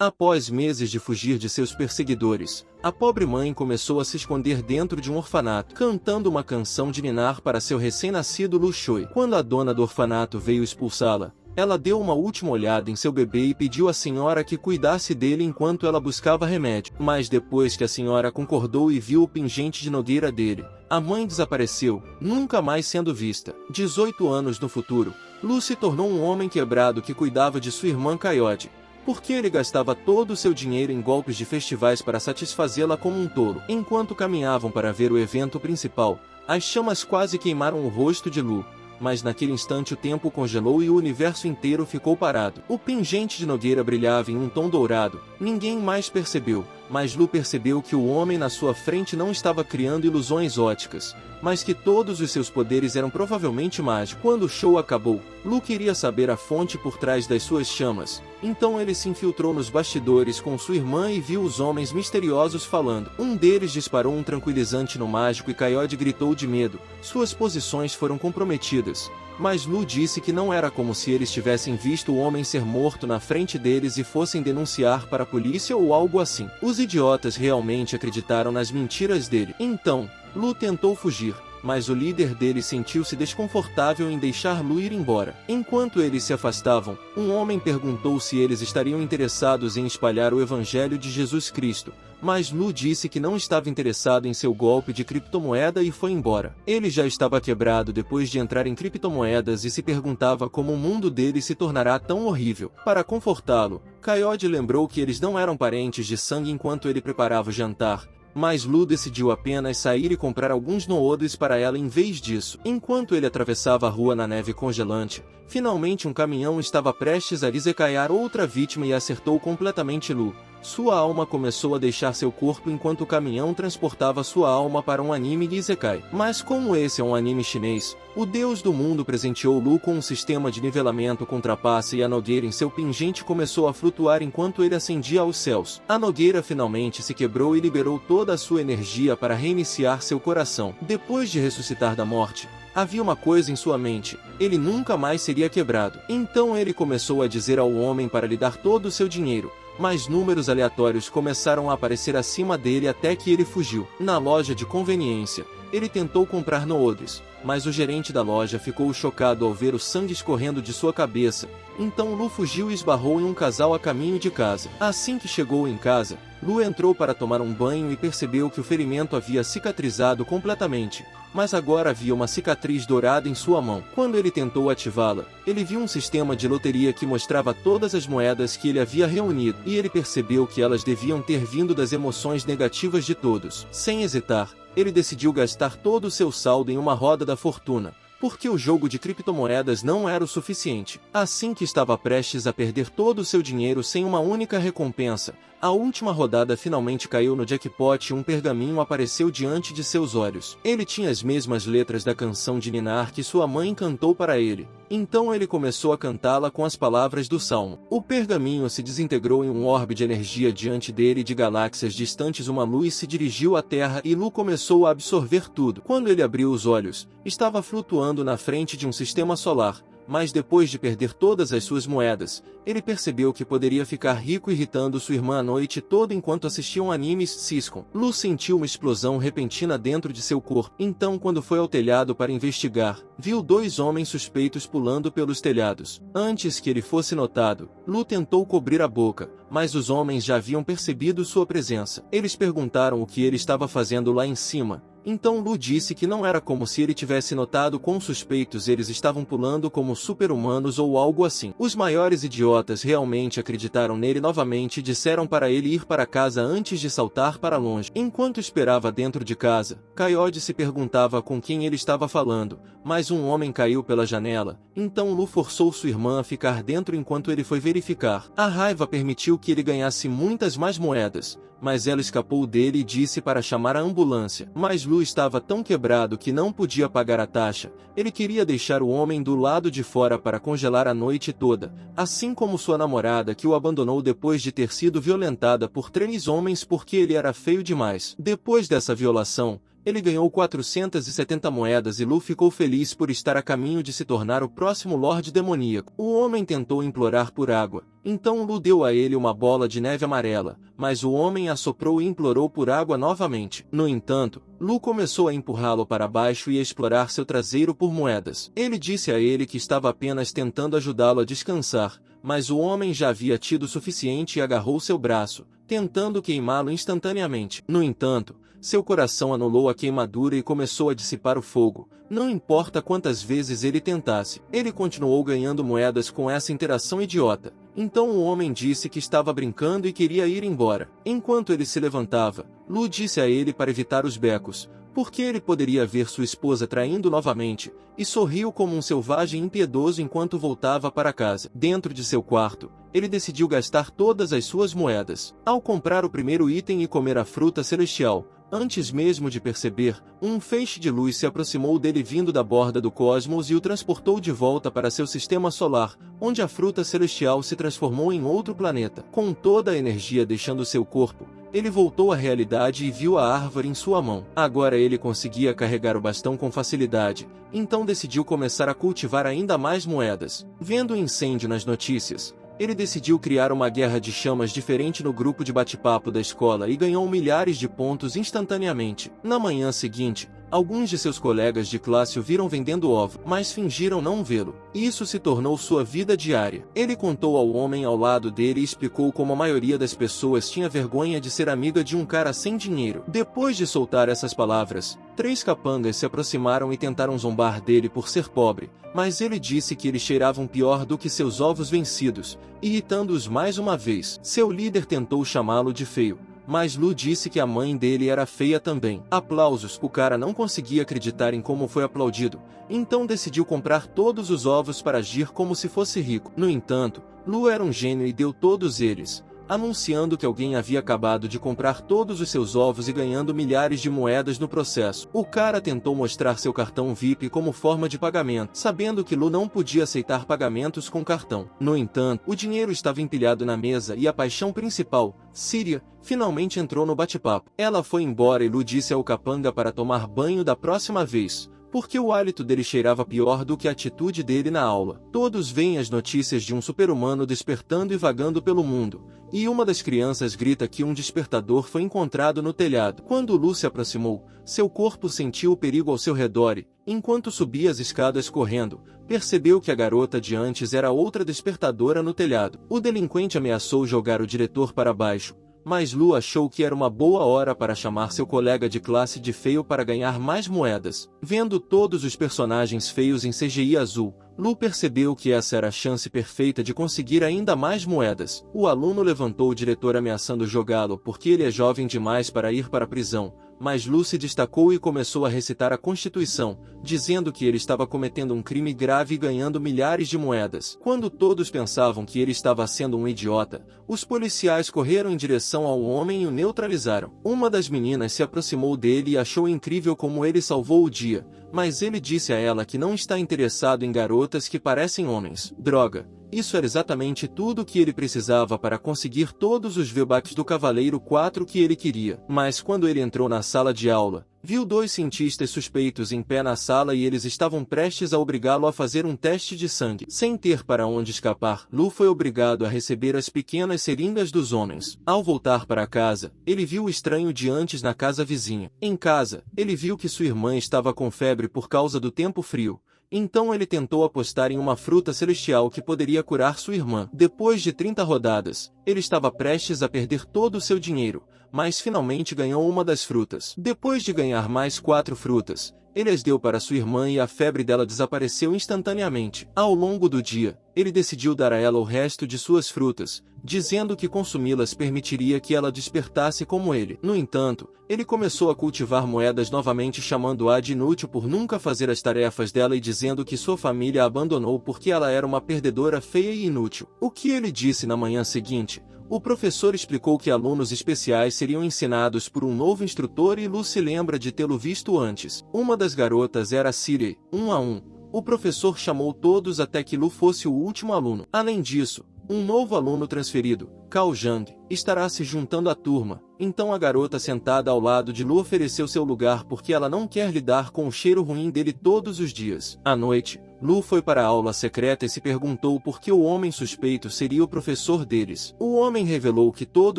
Após meses de fugir de seus perseguidores, a pobre mãe começou a se esconder dentro de um orfanato, cantando uma canção de ninar para seu recém-nascido Lu Shui. Quando a dona do orfanato veio expulsá-la, ela deu uma última olhada em seu bebê e pediu à senhora que cuidasse dele enquanto ela buscava remédio. Mas depois que a senhora concordou e viu o pingente de nogueira dele, a mãe desapareceu, nunca mais sendo vista. 18 anos no futuro, Lu se tornou um homem quebrado que cuidava de sua irmã Coyote, porque ele gastava todo o seu dinheiro em golpes de festivais para satisfazê-la como um tolo. Enquanto caminhavam para ver o evento principal, as chamas quase queimaram o rosto de Lu. Mas naquele instante o tempo congelou e o universo inteiro ficou parado. O pingente de nogueira brilhava em um tom dourado. Ninguém mais percebeu, mas Lu percebeu que o homem na sua frente não estava criando ilusões óticas, mas que todos os seus poderes eram provavelmente mágicos. Quando o show acabou, Lu queria saber a fonte por trás das suas chamas. Então ele se infiltrou nos bastidores com sua irmã e viu os homens misteriosos falando. Um deles disparou um tranquilizante no mágico e Coyote gritou de medo. Suas posições foram comprometidas, mas Lu disse que não era como se eles tivessem visto o homem ser morto na frente deles e fossem denunciar para a polícia ou algo assim. Os idiotas realmente acreditaram nas mentiras dele. Então, Lu tentou fugir, mas o líder dele sentiu-se desconfortável em deixar Lu ir embora. Enquanto eles se afastavam, um homem perguntou se eles estariam interessados em espalhar o Evangelho de Jesus Cristo, mas Lu disse que não estava interessado em seu golpe de criptomoeda e foi embora. Ele já estava quebrado depois de entrar em criptomoedas e se perguntava como o mundo dele se tornará tão horrível. Para confortá-lo, Coyote lembrou que eles não eram parentes de sangue enquanto ele preparava o jantar, mas Lu decidiu apenas sair e comprar alguns noodes para ela em vez disso. Enquanto ele atravessava a rua na neve congelante, finalmente um caminhão estava prestes a isekaiar outra vítima e acertou completamente Lu. Sua alma começou a deixar seu corpo enquanto o caminhão transportava sua alma para um anime de isekai. Mas como esse é um anime chinês, o deus do mundo presenteou Lu com um sistema de nivelamento com trapaça e a nogueira em seu pingente começou a flutuar enquanto ele ascendia aos céus. A nogueira finalmente se quebrou e liberou toda a sua energia para reiniciar seu coração. Depois de ressuscitar da morte, havia uma coisa em sua mente: ele nunca mais seria quebrado. Então ele começou a dizer ao homem para lhe dar todo o seu dinheiro, mas números aleatórios começaram a aparecer acima dele até que ele fugiu. Na loja de conveniência, ele tentou comprar noodes, mas o gerente da loja ficou chocado ao ver o sangue escorrendo de sua cabeça. Então Lu fugiu e esbarrou em um casal a caminho de casa. Assim que chegou em casa, Lu entrou para tomar um banho e percebeu que o ferimento havia cicatrizado completamente, mas agora havia uma cicatriz dourada em sua mão. Quando ele tentou ativá-la, ele viu um sistema de loteria que mostrava todas as moedas que ele havia reunido, e ele percebeu que elas deviam ter vindo das emoções negativas de todos. Sem hesitar, ele decidiu gastar todo o seu saldo em uma roda da fortuna, porque o jogo de criptomoedas não era o suficiente. Assim que estava prestes a perder todo o seu dinheiro sem uma única recompensa, a última rodada finalmente caiu no jackpot e um pergaminho apareceu diante de seus olhos. Ele tinha as mesmas letras da canção de ninar que sua mãe cantou para ele. Então ele começou a cantá-la com as palavras do salmo. O pergaminho se desintegrou em um orbe de energia diante dele e de galáxias distantes uma luz se dirigiu à Terra e Lu começou a absorver tudo. Quando ele abriu os olhos, estava flutuando na frente de um sistema solar. Mas depois de perder todas as suas moedas, ele percebeu que poderia ficar rico irritando sua irmã a noite toda enquanto assistiam animes sitcom. Lu sentiu uma explosão repentina dentro de seu corpo. Então, quando foi ao telhado para investigar, viu dois homens suspeitos pulando pelos telhados. Antes que ele fosse notado, Lu tentou cobrir a boca, mas os homens já haviam percebido sua presença. Eles perguntaram o que ele estava fazendo lá em cima. Então Lu disse que não era como se ele tivesse notado quão suspeitos eles estavam pulando como super-humanos ou algo assim. Os maiores idiotas realmente acreditaram nele novamente e disseram para ele ir para casa antes de saltar para longe. Enquanto esperava dentro de casa, Coyote se perguntava com quem ele estava falando, mas um homem caiu pela janela. Então Lu forçou sua irmã a ficar dentro enquanto ele foi verificar. A raiva permitiu que ele ganhasse muitas mais moedas, mas ela escapou dele e disse para chamar a ambulância. Mas Lu estava tão quebrado que não podia pagar a taxa. Ele queria deixar o homem do lado de fora para congelar a noite toda, assim como sua namorada que o abandonou depois de ter sido violentada por 3 homens porque ele era feio demais. Depois dessa violação, Ele ganhou 470 moedas e Lu ficou feliz por estar a caminho de se tornar o próximo Lorde Demoníaco. O homem tentou implorar por água, então Lu deu a ele uma bola de neve amarela, mas o homem assoprou e implorou por água novamente. No entanto, Lu começou a empurrá-lo para baixo e a explorar seu traseiro por moedas. Ele disse a ele que estava apenas tentando ajudá-lo a descansar, mas o homem já havia tido o suficiente e agarrou seu braço, tentando queimá-lo instantaneamente. No entanto, seu coração anulou a queimadura e começou a dissipar o fogo. Não importa quantas vezes ele tentasse, ele continuou ganhando moedas com essa interação idiota. Então o homem disse que estava brincando e queria ir embora. Enquanto ele se levantava, Lu disse a ele para evitar os becos, porque ele poderia ver sua esposa traindo novamente, e sorriu como um selvagem impiedoso enquanto voltava para casa. Dentro de seu quarto, ele decidiu gastar todas as suas moedas. Ao comprar o primeiro item e comer a fruta celestial, antes mesmo de perceber, um feixe de luz se aproximou dele vindo da borda do cosmos e o transportou de volta para seu sistema solar, onde a fruta celestial se transformou em outro planeta. Com toda a energia deixando seu corpo, ele voltou à realidade e viu a árvore em sua mão. Agora ele conseguia carregar o bastão com facilidade, então decidiu começar a cultivar ainda mais moedas. Vendo o incêndio nas notícias, ele decidiu criar uma guerra de chamas diferente no grupo de bate-papo da escola e ganhou milhares de pontos instantaneamente. Na manhã seguinte, alguns de seus colegas de classe o viram vendendo ovo, mas fingiram não vê-lo. Isso se tornou sua vida diária. Ele contou ao homem ao lado dele e explicou como a maioria das pessoas tinha vergonha de ser amiga de um cara sem dinheiro. Depois de soltar essas palavras, 3 capangas se aproximaram e tentaram zombar dele por ser pobre, mas ele disse que eles cheiravam pior do que seus ovos vencidos, irritando-os mais uma vez. Seu líder tentou chamá-lo de feio, mas Lu disse que a mãe dele era feia também. Aplausos. O cara não conseguia acreditar em como foi aplaudido, então decidiu comprar todos os ovos para agir como se fosse rico. No entanto, Lu era um gênio e deu todos eles, anunciando que alguém havia acabado de comprar todos os seus ovos e ganhando milhares de moedas no processo. O cara tentou mostrar seu cartão VIP como forma de pagamento, sabendo que Lu não podia aceitar pagamentos com cartão. No entanto, o dinheiro estava empilhado na mesa e a paixão principal, Síria, finalmente entrou no bate-papo. Ela foi embora e Lu disse ao capanga para tomar banho da próxima vez, porque o hálito dele cheirava pior do que a atitude dele na aula. Todos veem as notícias de um super-humano despertando e vagando pelo mundo, e uma das crianças grita que um despertador foi encontrado no telhado. Quando Lu se aproximou, seu corpo sentiu o perigo ao seu redor e, enquanto subia as escadas correndo, percebeu que a garota de antes era outra despertadora no telhado. O delinquente ameaçou jogar o diretor para baixo, mas Lu achou que era uma boa hora para chamar seu colega de classe de feio para ganhar mais moedas. Vendo todos os personagens feios em CGI azul, Lu percebeu que essa era a chance perfeita de conseguir ainda mais moedas. O aluno levantou o diretor ameaçando jogá-lo porque ele é jovem demais para ir para a prisão, mas Lu se destacou e começou a recitar a Constituição, dizendo que ele estava cometendo um crime grave e ganhando milhares de moedas. Quando todos pensavam que ele estava sendo um idiota, os policiais correram em direção ao homem e o neutralizaram. Uma das meninas se aproximou dele e achou incrível como ele salvou o dia, mas ele disse a ela que não está interessado em garotas que parecem homens. Droga! Isso era exatamente tudo o que ele precisava para conseguir todos os V-Bucks do Cavaleiro 4 que ele queria. Mas quando ele entrou na sala de aula, viu 2 cientistas suspeitos em pé na sala e eles estavam prestes a obrigá-lo a fazer um teste de sangue. Sem ter para onde escapar, Lu foi obrigado a receber as pequenas seringas dos homens. Ao voltar para casa, ele viu o estranho de antes na casa vizinha. Em casa, ele viu que sua irmã estava com febre por causa do tempo frio. Então ele tentou apostar em uma fruta celestial que poderia curar sua irmã. Depois de 30 rodadas, ele estava prestes a perder todo o seu dinheiro, mas finalmente ganhou uma das frutas. Depois de ganhar mais 4 frutas, ele as deu para sua irmã e a febre dela desapareceu instantaneamente. Ao longo do dia, ele decidiu dar a ela o resto de suas frutas, dizendo que consumi-las permitiria que ela despertasse como ele. No entanto, ele começou a cultivar moedas novamente, chamando-a de inútil por nunca fazer as tarefas dela e dizendo que sua família a abandonou porque ela era uma perdedora feia e inútil. O que ele disse na manhã seguinte? O professor explicou que alunos especiais seriam ensinados por um novo instrutor e Lu se lembra de tê-lo visto antes. Uma das garotas era Siri. 1 a 1. O professor chamou todos até que Lu fosse o último aluno. Além disso, Um novo aluno transferido, Cao Zhang, estará se juntando à turma. Então a garota sentada ao lado de Lu ofereceu seu lugar porque ela não quer lidar com o cheiro ruim dele todos os dias. À noite, Lu foi para a aula secreta e se perguntou por que o homem suspeito seria o professor deles. O homem revelou que todo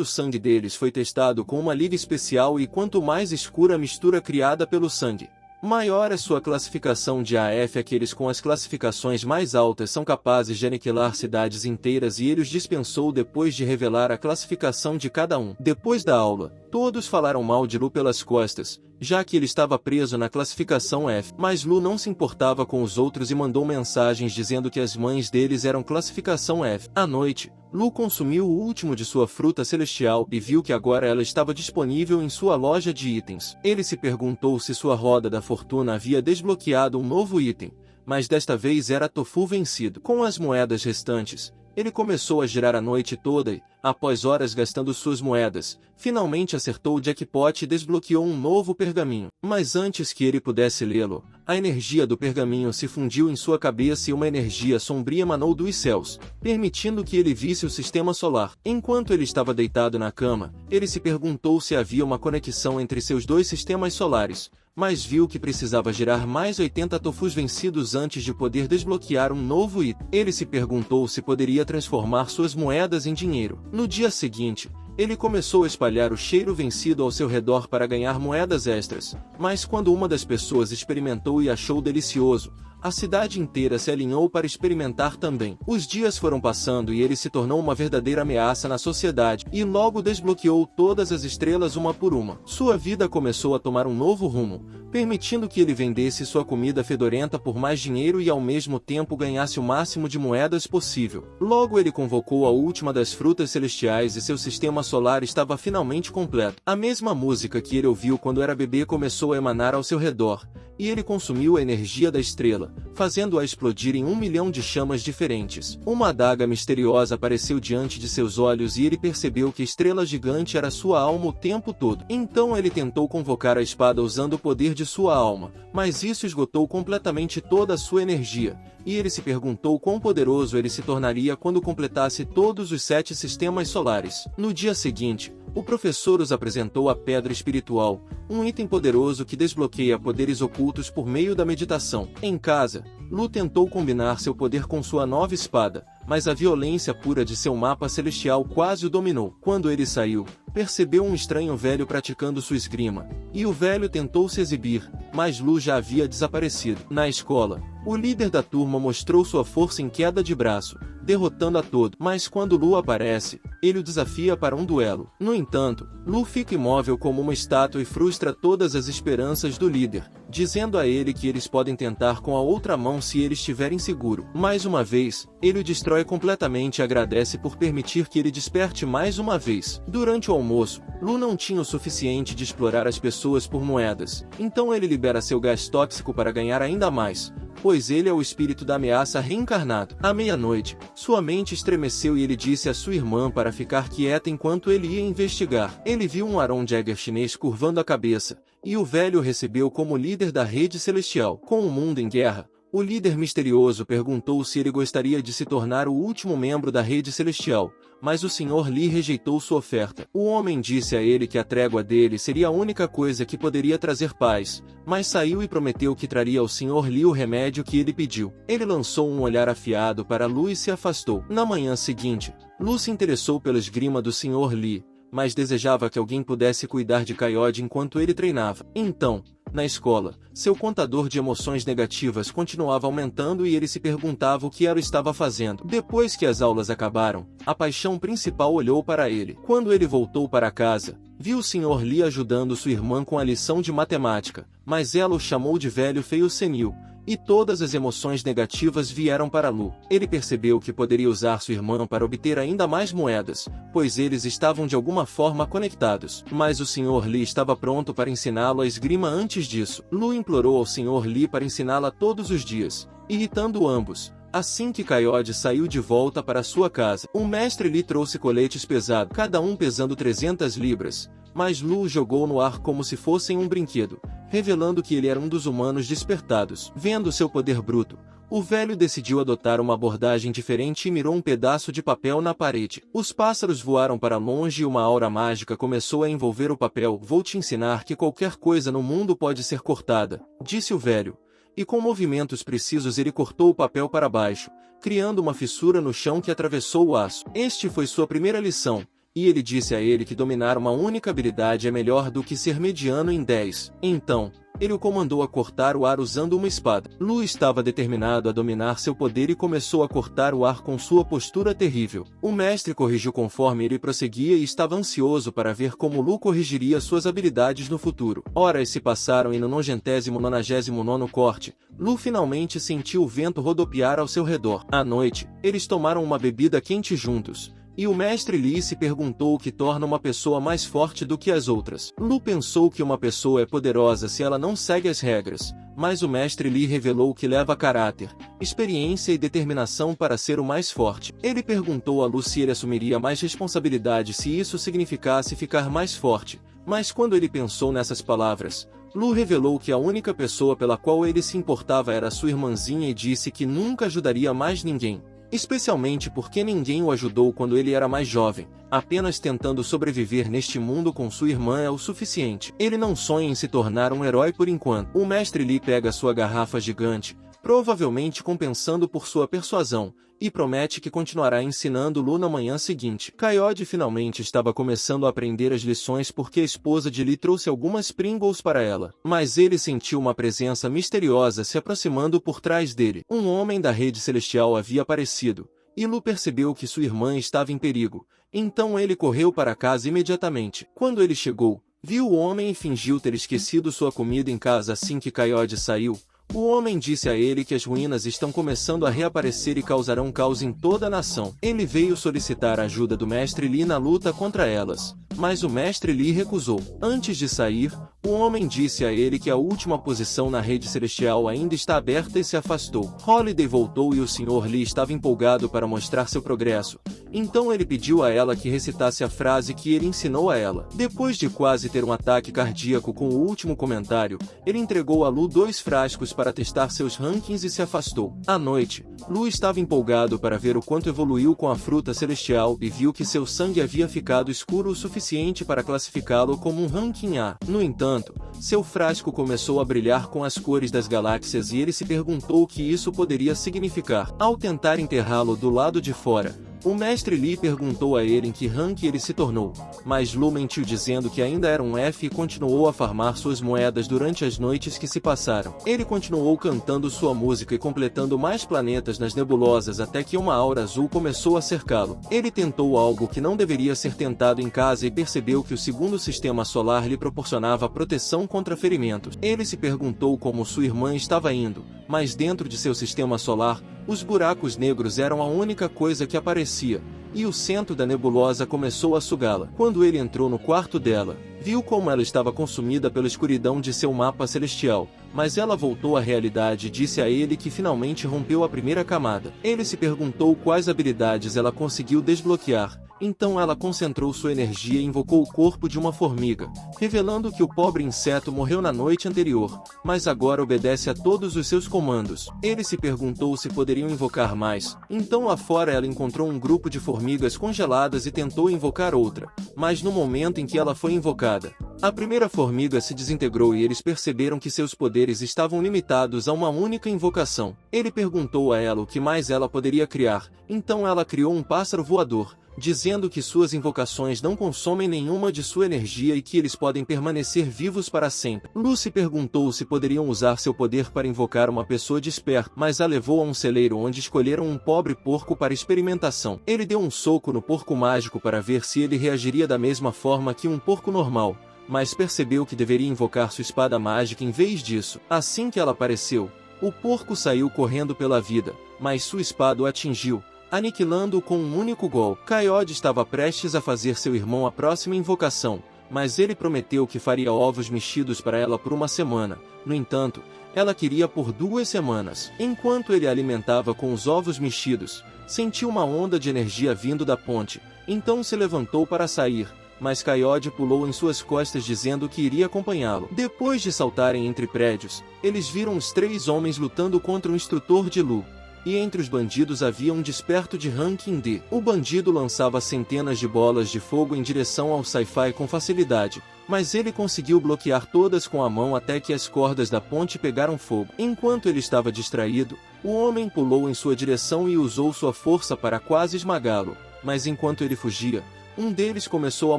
o sangue deles foi testado com uma liga especial e quanto mais escura a mistura criada pelo sangue, maior é sua classificação de AF. Aqueles com as classificações mais altas são capazes de aniquilar cidades inteiras e ele os dispensou depois de revelar a classificação de cada um. Depois da aula, todos falaram mal de Lu pelas costas, já que ele estava preso na classificação F. Mas Lu não se importava com os outros e mandou mensagens dizendo que as mães deles eram classificação F. À noite, Lu consumiu o último de sua fruta celestial e viu que agora ela estava disponível em sua loja de itens. Ele se perguntou se sua roda da fortuna havia desbloqueado um novo item, mas desta vez era tofu vencido. Com as moedas restantes, ele começou a girar a noite toda e, após horas gastando suas moedas, finalmente acertou o jackpot e desbloqueou um novo pergaminho. Mas antes que ele pudesse lê-lo, a energia do pergaminho se fundiu em sua cabeça e uma energia sombria emanou dos céus, permitindo que ele visse o sistema solar. Enquanto ele estava deitado na cama, ele se perguntou se havia uma conexão entre seus dois sistemas solares, mas viu que precisava girar mais 80 tofus vencidos antes de poder desbloquear um novo item. Ele se perguntou se poderia transformar suas moedas em dinheiro. No dia seguinte, ele começou a espalhar o cheiro vencido ao seu redor para ganhar moedas extras, mas quando uma das pessoas experimentou e achou delicioso, a cidade inteira se alinhou para experimentar também. Os dias foram passando e ele se tornou uma verdadeira ameaça na sociedade, e logo desbloqueou todas as estrelas uma por uma. Sua vida começou a tomar um novo rumo, permitindo que ele vendesse sua comida fedorenta por mais dinheiro e ao mesmo tempo ganhasse o máximo de moedas possível. Logo ele convocou a última das frutas celestiais e seu sistema solar estava finalmente completo. A mesma música que ele ouviu quando era bebê começou a emanar ao seu redor, e ele consumiu a energia da estrela, fazendo-a explodir em 1 milhão de chamas diferentes. Uma adaga misteriosa apareceu diante de seus olhos e ele percebeu que a estrela gigante era sua alma o tempo todo. Então ele tentou convocar a espada usando o poder de sua alma, mas isso esgotou completamente toda a sua energia, e ele se perguntou quão poderoso ele se tornaria quando completasse todos os 7 sistemas solares. No dia seguinte, o professor os apresentou a Pedra Espiritual, um item poderoso que desbloqueia poderes ocultos por meio da meditação. Em casa, Lu tentou combinar seu poder com sua nova espada, mas a violência pura de seu mapa celestial quase o dominou. Quando ele saiu, percebeu um estranho velho praticando sua esgrima, e o velho tentou se exibir, mas Lu já havia desaparecido. Na escola, o líder da turma mostrou sua força em queda de braço, derrotando a todos. Mas quando Lu aparece, ele o desafia para um duelo. No entanto, Lu fica imóvel como uma estátua e frustra todas as esperanças do líder, dizendo a ele que eles podem tentar com a outra mão se ele estiver inseguro. Mais uma vez, ele o destrói completamente e agradece por permitir que ele desperte mais uma vez. Durante o almoço, Lu não tinha o suficiente de explorar as pessoas por moedas, então ele libera seu gás tóxico para ganhar ainda mais, pois ele é o espírito da ameaça reencarnado. À meia-noite, sua mente estremeceu e ele disse a sua irmã para ficar quieta enquanto ele ia investigar. Ele viu um Aaron Jagger chinês curvando a cabeça, e o velho o recebeu como líder da rede celestial. Com o mundo em guerra, o líder misterioso perguntou se ele gostaria de se tornar o último membro da rede celestial, mas o Sr. Li rejeitou sua oferta. O homem disse a ele que a trégua dele seria a única coisa que poderia trazer paz, mas saiu e prometeu que traria ao Sr. Li o remédio que ele pediu. Ele lançou um olhar afiado para Lu e se afastou. Na manhã seguinte, Lu se interessou pela esgrima do Sr. Li, mas desejava que alguém pudesse cuidar de Kayode enquanto ele treinava. Então, na escola, seu contador de emoções negativas continuava aumentando e ele se perguntava o que ela estava fazendo. Depois que as aulas acabaram, a paixão principal olhou para ele. Quando ele voltou para casa, viu o Sr. Li ajudando sua irmã com a lição de matemática, mas ela o chamou de velho feio senil, e todas as emoções negativas vieram para Lu. Ele percebeu que poderia usar sua irmã para obter ainda mais moedas, pois eles estavam de alguma forma conectados. Mas o Sr. Li estava pronto para ensiná-lo a esgrima antes disso. Lu implorou ao Sr. Li para ensiná-la todos os dias, irritando ambos. Assim que Kayode saiu de volta para sua casa, o mestre Li trouxe coletes pesados, cada um pesando 300 libras, mas Lu jogou no ar como se fossem um brinquedo, revelando que ele era um dos humanos despertados. Vendo seu poder bruto, O velho decidiu adotar uma abordagem diferente e mirou um pedaço de papel na parede. Os pássaros voaram para longe e uma aura mágica começou a envolver o papel. Vou te ensinar que qualquer coisa no mundo pode ser cortada, disse o velho. E com movimentos precisos ele cortou o papel para baixo, criando uma fissura no chão que atravessou o aço. Este foi sua primeira lição, e ele disse a ele que dominar uma única habilidade é melhor do que ser mediano em 10. Então, ele o comandou a cortar o ar usando uma espada. Lu estava determinado a dominar seu poder e começou a cortar o ar com sua postura terrível. O mestre corrigiu conforme ele prosseguia e estava ansioso para ver como Lu corrigiria suas habilidades no futuro. Horas se passaram e no 99º corte, Lu finalmente sentiu o vento rodopiar ao seu redor. À noite, eles tomaram uma bebida quente juntos. E o mestre Li se perguntou o que torna uma pessoa mais forte do que as outras. Lu pensou que uma pessoa é poderosa se ela não segue as regras, mas o mestre Li revelou que leva caráter, experiência e determinação para ser o mais forte. Ele perguntou a Lu se ele assumiria mais responsabilidade se isso significasse ficar mais forte, mas quando ele pensou nessas palavras, Lu revelou que a única pessoa pela qual ele se importava era sua irmãzinha e disse que nunca ajudaria mais ninguém. Especialmente porque ninguém o ajudou quando ele era mais jovem, apenas tentando sobreviver neste mundo com sua irmã é o suficiente. Ele não sonha em se tornar um herói por enquanto. O mestre Li pega sua garrafa gigante, provavelmente compensando por sua persuasão, e promete que continuará ensinando Lu na manhã seguinte. Coyote finalmente estava começando a aprender as lições porque a esposa de Li trouxe algumas Pringles para ela, mas ele sentiu uma presença misteriosa se aproximando por trás dele. Um homem da rede celestial havia aparecido, e Lu percebeu que sua irmã estava em perigo, então ele correu para casa imediatamente. Quando ele chegou, viu o homem e fingiu ter esquecido sua comida em casa assim que Coyote saiu. O homem disse a ele que as ruínas estão começando a reaparecer e causarão caos em toda a nação. Ele veio solicitar a ajuda do mestre Li na luta contra elas, mas o mestre Li recusou. Antes de sair, o homem disse a ele que a última posição na rede celestial ainda está aberta e se afastou. Holiday voltou e o Sr. Li estava empolgado para mostrar seu progresso. Então ele pediu a ela que recitasse a frase que ele ensinou a ela. Depois de quase ter um ataque cardíaco com o último comentário, ele entregou a Lu 2 frascos para testar seus rankings e se afastou. À noite, Lu estava empolgado para ver o quanto evoluiu com a fruta celestial e viu que seu sangue havia ficado escuro o suficiente para classificá-lo como um ranking A. No entanto, seu frasco começou a brilhar com as cores das galáxias e ele se perguntou o que isso poderia significar. Ao tentar enterrá-lo do lado de fora, o mestre Li perguntou a ele em que rank ele se tornou, mas Lu mentiu dizendo que ainda era um F e continuou a farmar suas moedas durante as noites que se passaram. Ele continuou cantando sua música e completando mais planetas nas nebulosas até que uma aura azul começou a cercá-lo. Ele tentou algo que não deveria ser tentado em casa e percebeu que o segundo sistema solar lhe proporcionava proteção contra ferimentos. Ele se perguntou como sua irmã estava indo, mas dentro de seu sistema solar, os buracos negros eram a única coisa que aparecia, e o centro da nebulosa começou a sugá-la. Quando ele entrou no quarto dela, viu como ela estava consumida pela escuridão de seu mapa celestial, mas ela voltou à realidade e disse a ele que finalmente rompeu a primeira camada. Ele se perguntou quais habilidades ela conseguiu desbloquear. Então ela concentrou sua energia e invocou o corpo de uma formiga, revelando que o pobre inseto morreu na noite anterior, mas agora obedece a todos os seus comandos. Ele se perguntou se poderiam invocar mais. Então lá fora ela encontrou um grupo de formigas congeladas e tentou invocar outra, mas no momento em que ela foi invocada, a primeira formiga se desintegrou e eles perceberam que seus poderes estavam limitados a uma única invocação. Ele perguntou a ela o que mais ela poderia criar, então ela criou um pássaro voador, dizendo que suas invocações não consomem nenhuma de sua energia e que eles podem permanecer vivos para sempre. Lucy perguntou se poderiam usar seu poder para invocar uma pessoa desperta, mas a levou a um celeiro onde escolheram um pobre porco para experimentação. Ele deu um soco no porco mágico para ver se ele reagiria da mesma forma que um porco normal, mas percebeu que deveria invocar sua espada mágica em vez disso. Assim que ela apareceu, o porco saiu correndo pela vida, mas sua espada o atingiu, aniquilando-o com um único golpe. Coyote estava prestes a fazer seu irmão a próxima invocação, mas ele prometeu que faria ovos mexidos para ela por uma semana. No entanto, ela queria por 2 semanas. Enquanto ele a alimentava com os ovos mexidos, sentiu uma onda de energia vindo da ponte, então se levantou para sair, mas Kaiode pulou em suas costas dizendo que iria acompanhá-lo. Depois de saltarem entre prédios, eles viram os 3 homens lutando contra o instrutor de Lu. E entre os bandidos havia um desperto de ranking D. O bandido lançava centenas de bolas de fogo em direção ao Sci-Fi com facilidade, mas ele conseguiu bloquear todas com a mão até que as cordas da ponte pegaram fogo. Enquanto ele estava distraído, o homem pulou em sua direção e usou sua força para quase esmagá-lo, mas enquanto ele fugia, um deles começou a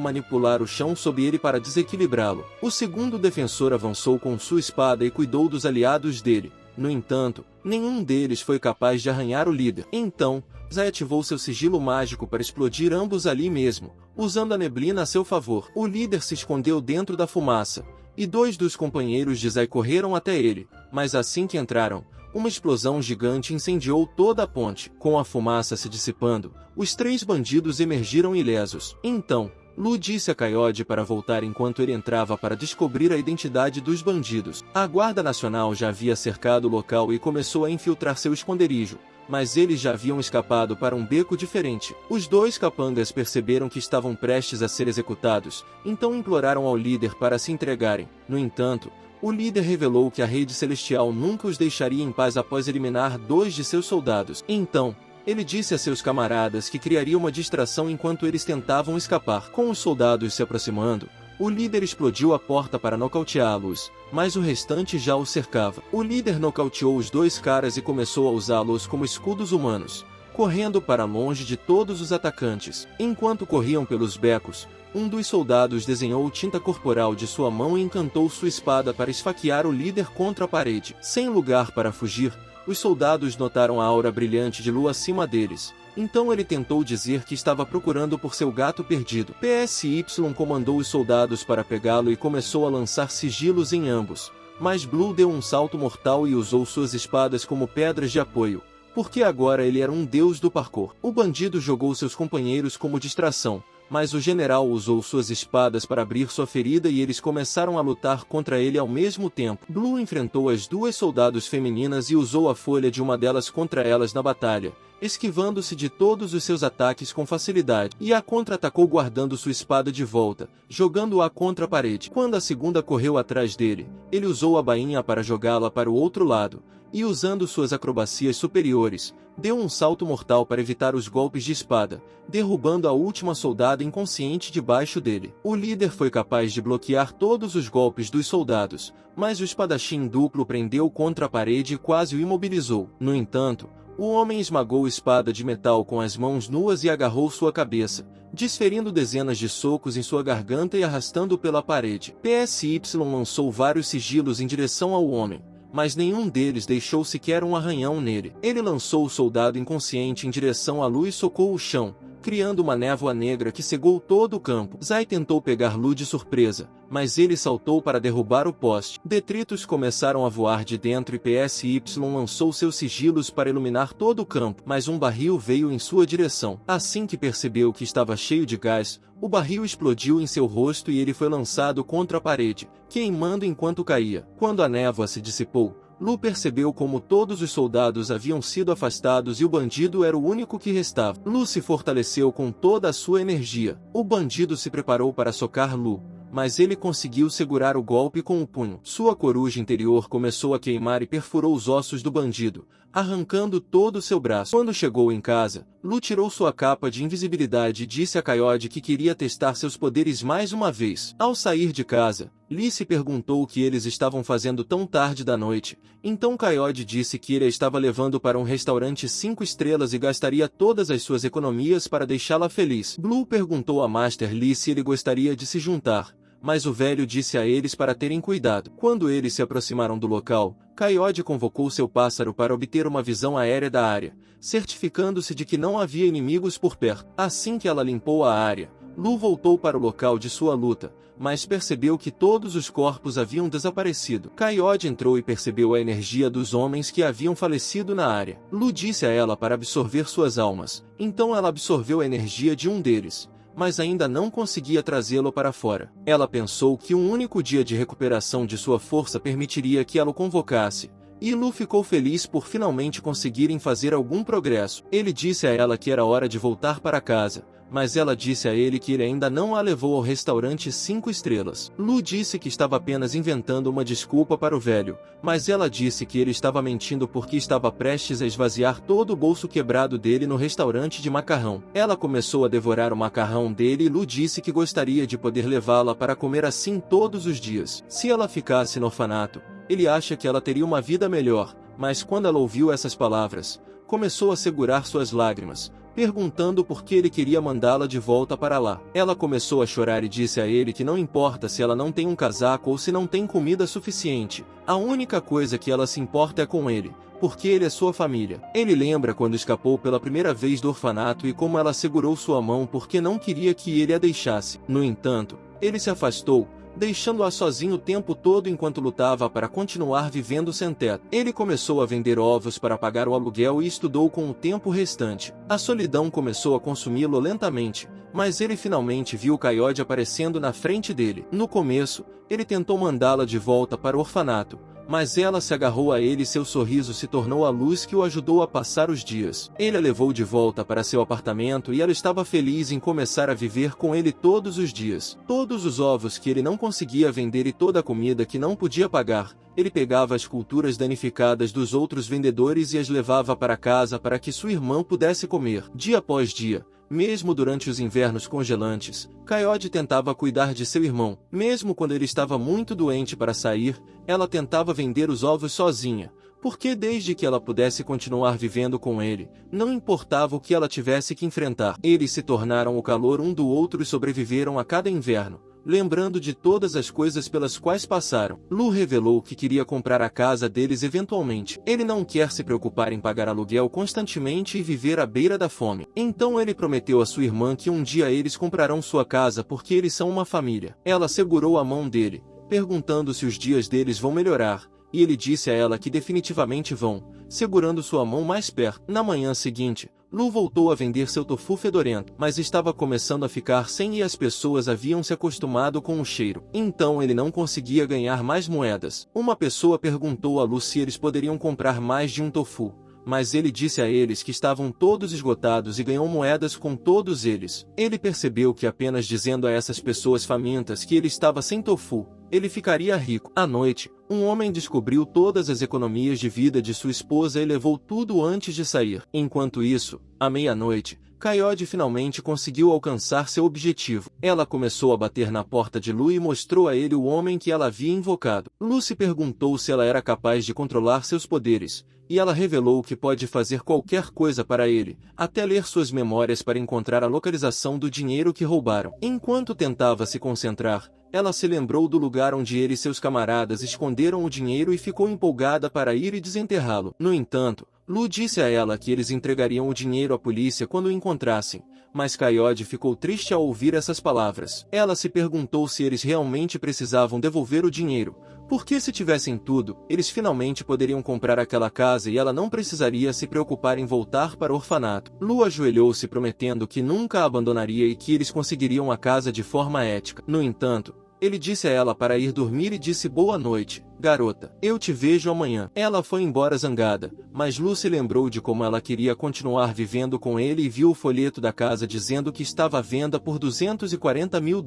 manipular o chão sob ele para desequilibrá-lo. O segundo defensor avançou com sua espada e cuidou dos aliados dele. No entanto, nenhum deles foi capaz de arranhar o líder. Então, Zai ativou seu sigilo mágico para explodir ambos ali mesmo, usando a neblina a seu favor. O líder se escondeu dentro da fumaça, e 2 dos companheiros de Zai correram até ele, mas assim que entraram, uma explosão gigante incendiou toda a ponte. Com a fumaça se dissipando, os 3 bandidos emergiram ilesos. Então, Lu disse a Kaiode para voltar enquanto ele entrava para descobrir a identidade dos bandidos. A Guarda Nacional já havia cercado o local e começou a infiltrar seu esconderijo, mas eles já haviam escapado para um beco diferente. Os 2 capangas perceberam que estavam prestes a ser executados, então imploraram ao líder para se entregarem. No entanto, o líder revelou que a Rede Celestial nunca os deixaria em paz após eliminar 2 de seus soldados. Então, ele disse a seus camaradas que criaria uma distração enquanto eles tentavam escapar. Com os soldados se aproximando, o líder explodiu a porta para nocauteá-los, mas o restante já o cercava. O líder nocauteou os 2 caras e começou a usá-los como escudos humanos, correndo para longe de todos os atacantes. Enquanto corriam pelos becos, um dos soldados desenhou tinta corporal de sua mão e encantou sua espada para esfaquear o líder contra a parede. Sem lugar para fugir, os soldados notaram a aura brilhante de Lu acima deles. Então ele tentou dizer que estava procurando por seu gato perdido. PSY comandou os soldados para pegá-lo e começou a lançar sigilos em ambos. Mas Blue deu um salto mortal e usou suas espadas como pedras de apoio, porque agora ele era um deus do parkour. O bandido jogou seus companheiros como distração, mas o general usou suas espadas para abrir sua ferida e eles começaram a lutar contra ele ao mesmo tempo. Blue enfrentou as 2 soldados femininas e usou a folha de uma delas contra elas na batalha, esquivando-se de todos os seus ataques com facilidade, e a contra-atacou guardando sua espada de volta, jogando-a contra a parede. Quando a segunda correu atrás dele, ele usou a bainha para jogá-la para o outro lado, e usando suas acrobacias superiores, deu um salto mortal para evitar os golpes de espada, derrubando a última soldada inconsciente debaixo dele. O líder foi capaz de bloquear todos os golpes dos soldados, mas o espadachim duplo prendeu contra a parede e quase o imobilizou. No entanto, o homem esmagou a espada de metal com as mãos nuas e agarrou sua cabeça, desferindo dezenas de socos em sua garganta e arrastando-o pela parede. PSY lançou vários sigilos em direção ao homem, mas nenhum deles deixou sequer um arranhão nele. Ele lançou o soldado inconsciente em direção à Lu e socou o chão, criando uma névoa negra que cegou todo o campo. Zai tentou pegar Lu de surpresa, mas ele saltou para derrubar o poste. Detritos começaram a voar de dentro e PSY lançou seus sigilos para iluminar todo o campo, mas um barril veio em sua direção. Assim que percebeu que estava cheio de gás, o barril explodiu em seu rosto e ele foi lançado contra a parede, queimando enquanto caía. Quando a névoa se dissipou, Lu percebeu como todos os soldados haviam sido afastados e o bandido era o único que restava. Lu se fortaleceu com toda a sua energia. O bandido se preparou para socar Lu, mas ele conseguiu segurar o golpe com o punho. Sua coruja interior começou a queimar e perfurou os ossos do bandido, arrancando todo o seu braço. Quando chegou em casa, Lu tirou sua capa de invisibilidade e disse a Kaiode que queria testar seus poderes mais uma vez. Ao sair de casa, Lee se perguntou o que eles estavam fazendo tão tarde da noite, então Kaiode disse que ele a estava levando para um restaurante 5 estrelas e gastaria todas as suas economias para deixá-la feliz. Blue perguntou a Master Lee se ele gostaria de se juntar, mas o velho disse a eles para terem cuidado. Quando eles se aproximaram do local, Kaiode convocou seu pássaro para obter uma visão aérea da área, certificando-se de que não havia inimigos por perto. Assim que ela limpou a área, Lu voltou para o local de sua luta, mas percebeu que todos os corpos haviam desaparecido. Kaiode entrou e percebeu a energia dos homens que haviam falecido na área. Lu disse a ela para absorver suas almas, então ela absorveu a energia de um deles, mas ainda não conseguia trazê-lo para fora. Ela pensou que um único dia de recuperação de sua força permitiria que ela o convocasse, e Lu ficou feliz por finalmente conseguirem fazer algum progresso. Ele disse a ela que era hora de voltar para casa, mas ela disse a ele que ele ainda não a levou ao restaurante 5 estrelas. Lu disse que estava apenas inventando uma desculpa para o velho, mas ela disse que ele estava mentindo porque estava prestes a esvaziar todo o bolso quebrado dele no restaurante de macarrão. Ela começou a devorar o macarrão dele e Lu disse que gostaria de poder levá-la para comer assim todos os dias. Se ela ficasse no orfanato, ele acha que ela teria uma vida melhor, mas quando ela ouviu essas palavras, começou a segurar suas lágrimas, perguntando por que ele queria mandá-la de volta para lá. Ela começou a chorar e disse a ele que não importa se ela não tem um casaco ou se não tem comida suficiente, a única coisa que ela se importa é com ele, porque ele é sua família. Ele lembra quando escapou pela primeira vez do orfanato e como ela segurou sua mão porque não queria que ele a deixasse. No entanto, ele se afastou, deixando-a sozinho o tempo todo enquanto lutava para continuar vivendo sem teto. Ele começou a vender ovos para pagar o aluguel e estudou com o tempo restante. A solidão começou a consumi-lo lentamente, mas ele finalmente viu Coyote aparecendo na frente dele. No começo, ele tentou mandá-la de volta para o orfanato, mas ela se agarrou a ele e seu sorriso se tornou a luz que o ajudou a passar os dias. Ele a levou de volta para seu apartamento e ela estava feliz em começar a viver com ele todos os dias. Todos os ovos que ele não conseguia vender e toda a comida que não podia pagar, ele pegava as culturas danificadas dos outros vendedores e as levava para casa para que sua irmã pudesse comer. Dia após dia, mesmo durante os invernos congelantes, Coyote tentava cuidar de seu irmão. Mesmo quando ele estava muito doente para sair, ela tentava vender os ovos sozinha, porque desde que ela pudesse continuar vivendo com ele, não importava o que ela tivesse que enfrentar. Eles se tornaram o calor um do outro e sobreviveram a cada inverno, lembrando de todas as coisas pelas quais passaram. Lu revelou que queria comprar a casa deles eventualmente. Ele não quer se preocupar em pagar aluguel constantemente e viver à beira da fome. Então ele prometeu a sua irmã que um dia eles comprarão sua casa porque eles são uma família. Ela segurou a mão dele, perguntando se os dias deles vão melhorar, e ele disse a ela que definitivamente vão, segurando sua mão mais perto. Na manhã seguinte, Lu voltou a vender seu tofu fedorento, mas estava começando a ficar sem e as pessoas haviam se acostumado com o cheiro. Então ele não conseguia ganhar mais moedas. Uma pessoa perguntou a Lu se eles poderiam comprar mais de um tofu, mas ele disse a eles que estavam todos esgotados e ganhou moedas com todos eles. Ele percebeu que apenas dizendo a essas pessoas famintas que ele estava sem tofu, ele ficaria rico. À noite, um homem descobriu todas as economias de vida de sua esposa e levou tudo antes de sair. Enquanto isso, à meia-noite, Coyote finalmente conseguiu alcançar seu objetivo. Ela começou a bater na porta de Lu e mostrou a ele o homem que ela havia invocado. Lu se perguntou se ela era capaz de controlar seus poderes, e ela revelou que pode fazer qualquer coisa para ele, até ler suas memórias para encontrar a localização do dinheiro que roubaram. Enquanto tentava se concentrar, ela se lembrou do lugar onde ele e seus camaradas esconderam o dinheiro e ficou empolgada para ir e desenterrá-lo. No entanto, Lu disse a ela que eles entregariam o dinheiro à polícia quando o encontrassem, mas Coyote ficou triste ao ouvir essas palavras. Ela se perguntou se eles realmente precisavam devolver o dinheiro, porque se tivessem tudo, eles finalmente poderiam comprar aquela casa e ela não precisaria se preocupar em voltar para o orfanato. Lu ajoelhou-se prometendo que nunca a abandonaria e que eles conseguiriam a casa de forma ética. No entanto, ele disse a ela para ir dormir e disse boa noite, garota. Eu te vejo amanhã. Ela foi embora zangada, mas Lu se lembrou de como ela queria continuar vivendo com ele e viu o folheto da casa dizendo que estava à venda por $240 mil.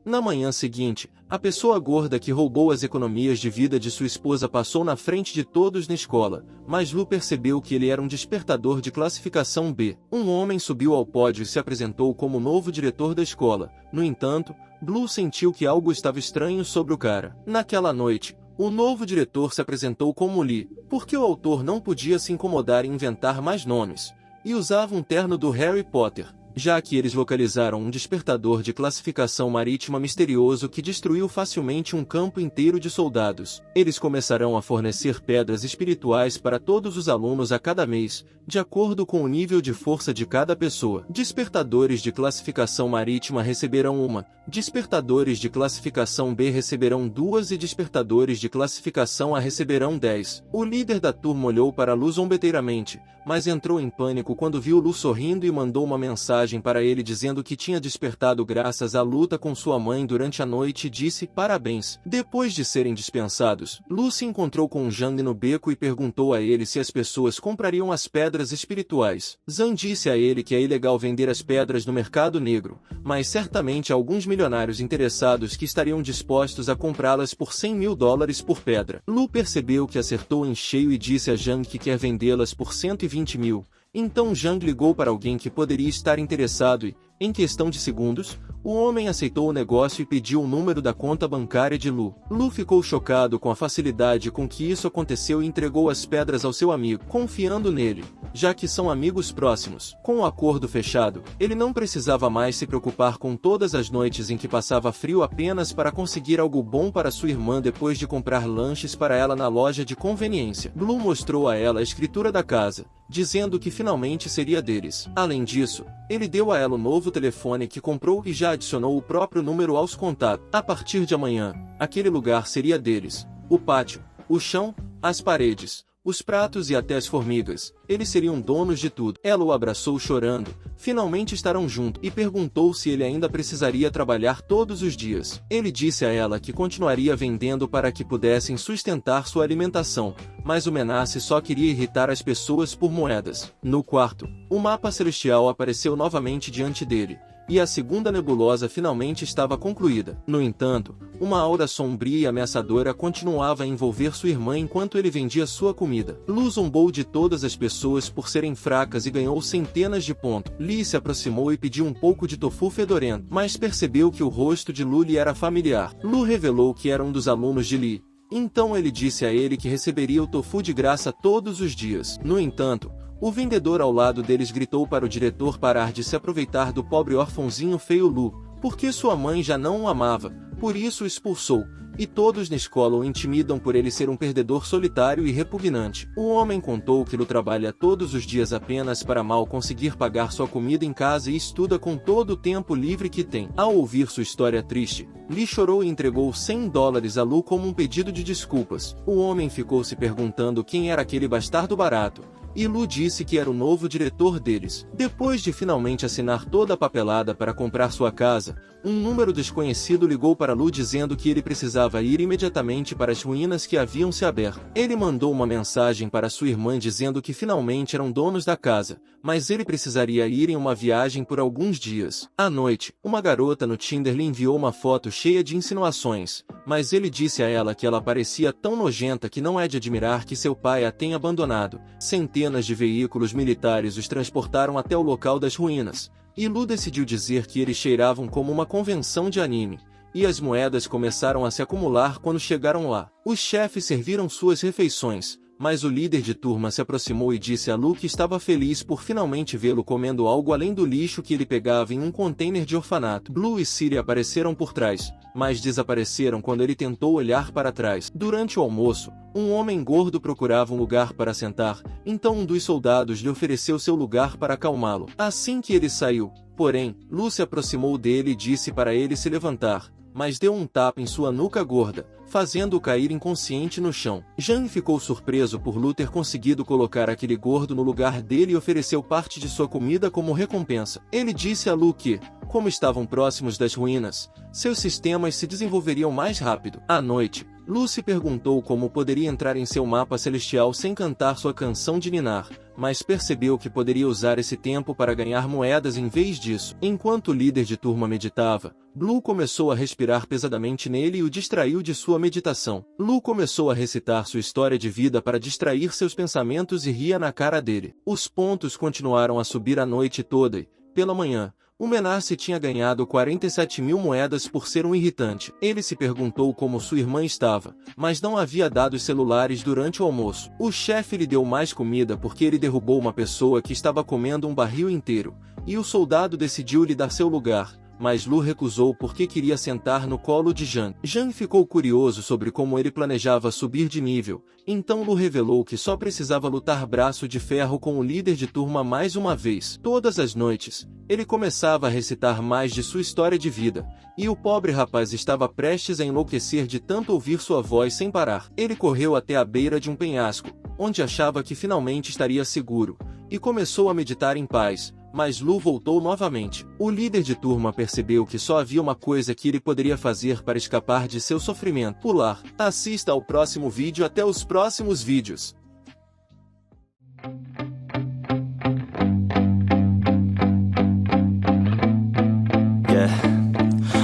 Na manhã seguinte, a pessoa gorda que roubou as economias de vida de sua esposa passou na frente de todos na escola, mas Lu percebeu que ele era um despertador de classificação B. Um homem subiu ao pódio e se apresentou como novo diretor da escola. No entanto, Lu sentiu que algo estava estranho sobre o cara. Naquela noite, o novo diretor se apresentou como Lee, porque o autor não podia se incomodar em inventar mais nomes, e usava um terno do Harry Potter, já que eles localizaram um despertador de classificação marítima misterioso que destruiu facilmente um campo inteiro de soldados. Eles começarão a fornecer pedras espirituais para todos os alunos a cada mês, de acordo com o nível de força de cada pessoa. Despertadores de classificação marítima receberão uma, despertadores de classificação B receberão 2 e despertadores de classificação A receberão 10. O líder da turma olhou para Lu zombeteiramente, mas entrou em pânico quando viu Lu sorrindo e mandou uma mensagem para ele dizendo que tinha despertado graças à luta com sua mãe durante a noite e disse parabéns. Depois de serem dispensados, Lu se encontrou com Zhang no beco e perguntou a ele se as pessoas comprariam as pedras espirituais. Zhang disse a ele que é ilegal vender as pedras no mercado negro, mas certamente há alguns milionários interessados que estariam dispostos a comprá-las por $100.000 por pedra. Lu percebeu que acertou em cheio e disse a Zhang que quer vendê-las por 120 mil. Então Zhang ligou para alguém que poderia estar interessado e, em questão de segundos, o homem aceitou o negócio e pediu o número da conta bancária de Lu. Lu ficou chocado com a facilidade com que isso aconteceu e entregou as pedras ao seu amigo, confiando nele, já que são amigos próximos. Com o acordo fechado, ele não precisava mais se preocupar com todas as noites em que passava frio apenas para conseguir algo bom para sua irmã depois de comprar lanches para ela na loja de conveniência. Lu mostrou a ela a escritura da casa, dizendo que finalmente seria deles. Além disso, ele deu a ela o novo telefone que comprou e já adicionou o próprio número aos contatos. A partir de amanhã, aquele lugar seria deles. O pátio, o chão, as paredes, os pratos e até as formigas. Eles seriam donos de tudo. Ela o abraçou chorando. Finalmente estarão juntos. E perguntou se ele ainda precisaria trabalhar todos os dias. Ele disse a ela que continuaria vendendo para que pudessem sustentar sua alimentação. Mas o Menace só queria irritar as pessoas por moedas. No quarto, o mapa celestial apareceu novamente diante dele. E a segunda nebulosa finalmente estava concluída. No entanto, uma aura sombria e ameaçadora continuava a envolver sua irmã enquanto ele vendia sua comida. Lu zombou de todas as pessoas por serem fracas e ganhou centenas de pontos. Lee se aproximou e pediu um pouco de tofu fedorento, mas percebeu que o rosto de Lu lhe era familiar. Lu revelou que era um dos alunos de Lee. Então ele disse a ele que receberia o tofu de graça todos os dias. No entanto, o vendedor ao lado deles gritou para o diretor parar de se aproveitar do pobre órfãozinho feio Lu, porque sua mãe já não o amava, por isso o expulsou, e todos na escola o intimidam por ele ser um perdedor solitário e repugnante. O homem contou que Lu trabalha todos os dias apenas para mal conseguir pagar sua comida em casa e estuda com todo o tempo livre que tem. Ao ouvir sua história triste, Lee chorou e entregou $100 a Lu como um pedido de desculpas. O homem ficou se perguntando quem era aquele bastardo barato, e Lu disse que era o novo diretor deles. Depois de finalmente assinar toda a papelada para comprar sua casa, um número desconhecido ligou para Lu dizendo que ele precisava ir imediatamente para as ruínas que haviam se aberto. Ele mandou uma mensagem para sua irmã dizendo que finalmente eram donos da casa, mas ele precisaria ir em uma viagem por alguns dias. À noite, uma garota no Tinder lhe enviou uma foto cheia de insinuações, mas ele disse a ela que ela parecia tão nojenta que não é de admirar que seu pai a tenha abandonado. Centenas de veículos militares os transportaram até o local das ruínas, e Lu decidiu dizer que eles cheiravam como uma convenção de anime, e as moedas começaram a se acumular quando chegaram lá. Os chefes serviram suas refeições, mas o líder de turma se aproximou e disse a Lu que estava feliz por finalmente vê-lo comendo algo além do lixo que ele pegava em um container de orfanato. Blue e Siri apareceram por trás, mas desapareceram quando ele tentou olhar para trás. Durante o almoço, um homem gordo procurava um lugar para sentar, então um dos soldados lhe ofereceu seu lugar para acalmá-lo. Assim que ele saiu, porém, Lu se aproximou dele e disse para ele se levantar, mas deu um tapa em sua nuca gorda, fazendo-o cair inconsciente no chão. Zhang ficou surpreso por Lu ter conseguido colocar aquele gordo no lugar dele e ofereceu parte de sua comida como recompensa. Ele disse a Lu que, como estavam próximos das ruínas, seus sistemas se desenvolveriam mais rápido. À noite, Lu se perguntou como poderia entrar em seu mapa celestial sem cantar sua canção de ninar, mas percebeu que poderia usar esse tempo para ganhar moedas em vez disso. Enquanto o líder de turma meditava, Lu começou a respirar pesadamente nele e o distraiu de sua meditação. Lu começou a recitar sua história de vida para distrair seus pensamentos e ria na cara dele. Os pontos continuaram a subir a noite toda e, pela manhã, o Menace tinha ganhado 47 mil moedas por ser um irritante. Ele se perguntou como sua irmã estava, mas não havia dados celulares durante o almoço. O chefe lhe deu mais comida porque ele derrubou uma pessoa que estava comendo um barril inteiro, e o soldado decidiu lhe dar seu lugar, mas Lu recusou porque queria sentar no colo de Zhang. Zhang ficou curioso sobre como ele planejava subir de nível, então Lu revelou que só precisava lutar braço de ferro com o líder de turma mais uma vez. Todas as noites, ele começava a recitar mais de sua história de vida, e o pobre rapaz estava prestes a enlouquecer de tanto ouvir sua voz sem parar. Ele correu até a beira de um penhasco, onde achava que finalmente estaria seguro, e começou a meditar em paz, mas Lu voltou novamente. O líder de turma percebeu que só havia uma coisa que ele poderia fazer para escapar de seu sofrimento: pular. Assista ao próximo vídeo. Até os próximos vídeos.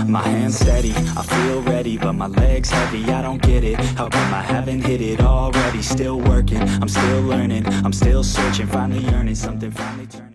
My hands steady, I feel ready, but my legs heavy, I don't get it. How come I haven't hit it already? Still working, I'm still learning, I'm still searching, finally earning something, finally turning.